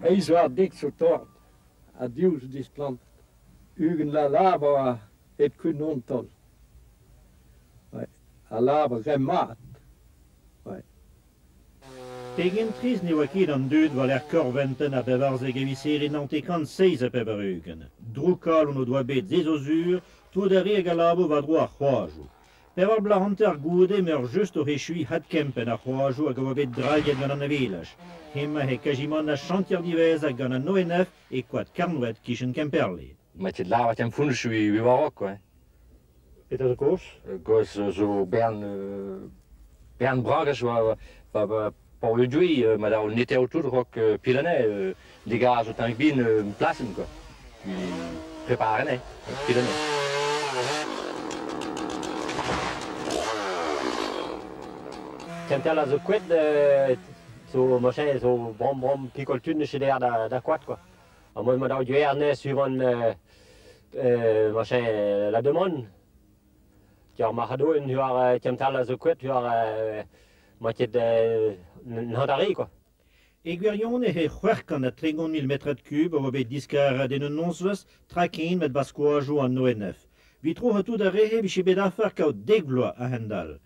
Eis war dik zo tort. A dius dis plant. Ugen la lava et kun ontol. A lava geen maat. Tegen tris ne oa ket an dud war er korventen a bevarze geviseri nantekant 6 a peberugen. Droukal on o doa bet zezozur, to da re a labo va dro a c'hoazou. Pevar blahanter goude meur just o rechui hat kempen a c'hoazou hag oa bet draillet gant an avelaj. Hemma he kajimon a chantier divez hag gant an ONF e koad karnouet kichen kemperle. Ma ket lava tem funch vi varok, quoi. Et a zo koz? Goz zo bern bragas va pour le dwi, on était autour de rock pilanais, des gars au tank bin place quoi. Puis préparer pilanais. Quand elle a zo kwet so machin so brom picoltude chez der da quat quoi. À moi madame du erne suivant machin la demande. Car mahado in huar quand elle a zo kwet huar moitié de n'andari quoi. Egwerion e c'hwerkan a 300 000 metred kub o bet diskar den un nonsvez trakin met baskoajo an ONF. Vi tro ha tout a rehe vi bet afar kao degloa a hendal.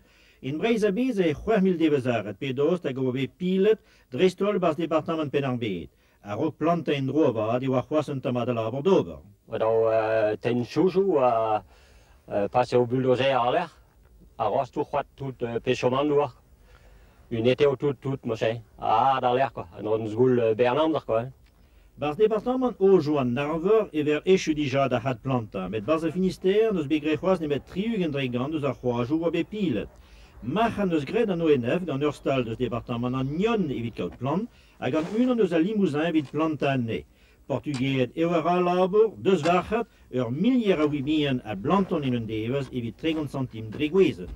In Breiz a bez e 4.000 devezar et pedost hag o bet pilet drestol bas departament penarbet. A rok planta in drova di war c'hoazent amad a labor d'ober. Wadao ten choujou a passe au bulldozer a l'air. A ros tout c'hoat tout pechoman douar. Une été au tout machin. Ah, dans l'air quoi. On zgoul Bernard quoi. Bas departement ojo an narver e ver echu dija da had planta, met bas a Finisterre neus begre c'hoaz ne met triugen dregant deus ar c'hoazou a be pilet. Machan neus gred an ONF gant ur stal deus departement an Nyon evit kaut plant, hag an unan deus a Limousin evit planta an ne. Portugeet eo ar a labor, deus varchat, ur milier a wibien a blanton in un devez evit 30 centime dregwezen.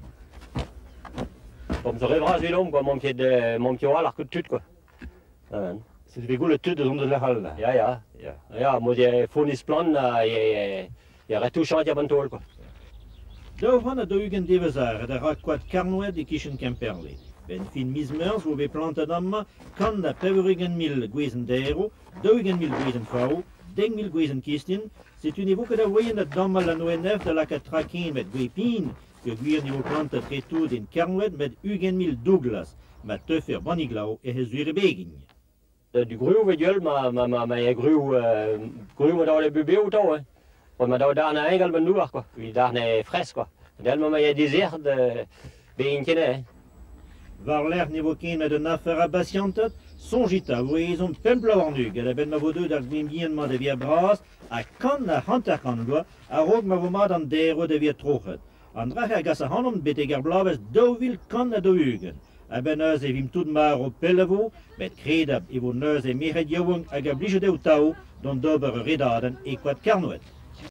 Comme ça rêvera zilom quoi, mon pied oral ar kout tut quoi. C'est des goules de zone de la halle. Ja, moi j'ai fournis plan, il y a retouchant à bantol quoi. Daou van a dougen devezar da ra koad karnouet e kichen kemperle. Ben fin mismeurs wo be planta damma, kan da 500.000 gwezen d'euro, 200.000 gwezen fao, 10.000 gwezen kistin, c'est une évoque da voyen da damma la ONF da la ka trakin met gwepin, que gwir niveau planta tretou den karnouet met 100.000 Douglas, ma teufer baniglau e hezuire begin. Du gruw veduel ma gruw da le bébé ou tao hein. Ma da darna engal ben nouar quoi. Il darna frais quoi. Del ma ya désert de begin kene. Var l'air niveau ken met de nafer a basiantat, sonjita voyezon pempla warnug, a ben ma vodeu d'ar gwimgien ma de via bras, a kan a hantakan doa, a rog ma vomad an dero de via trochet. An drach a gas a hanon bet egar blaves dovil kan a dougen. A ben eus e vim tout mar o pellevo, met kredab e vo neus e meret yaouang hag a blije deo tao, don dober redaden e koad karnouet.